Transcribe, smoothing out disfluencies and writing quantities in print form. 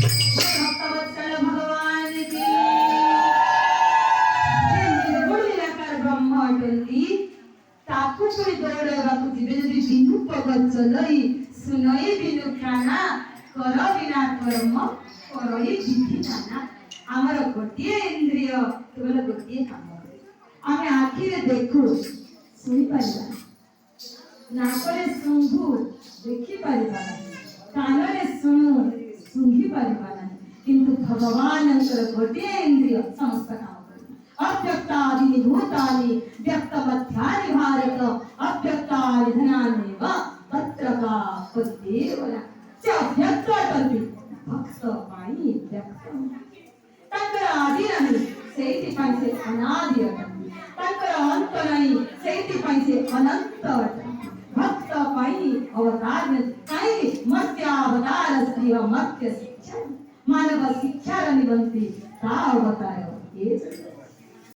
भक्तवत्सल भगवान की ब्रह्म अटंती ताकू कोई दौड़ाइबाकू जिबे जदि बिनु पगत चलई सुनई बिनु प्राणा कर बिना कर्म करई विधि नाना आमर गोटे इंद्रिय केवल गोटे काम करे आमे आखिरे देखू सुनी परिबा नाकरे सुंघू देखि परिबा कानरे सुनु सुंघी परिबा किंतु भगवानंकर गोटे इंद्रिय समस्त काम अव्यक्तादि भूतानि व्यक्तमध्यानि भारत अव्यक्तानि धनान्येव तत्र का पद्येवना च व्यक्तटन्ति भक्त पाई व्यक्त तंकर आदि नहीं सेति पाई से अनादि अटन्ति तंकर अंत नहीं सेति पाई से अनंत अटन्ति भक्त पाई अवतार में काई मत्यावतार स्त्रिय मत्य शिक्षा मानव शिक्षा रनिबंती ता अवतार ये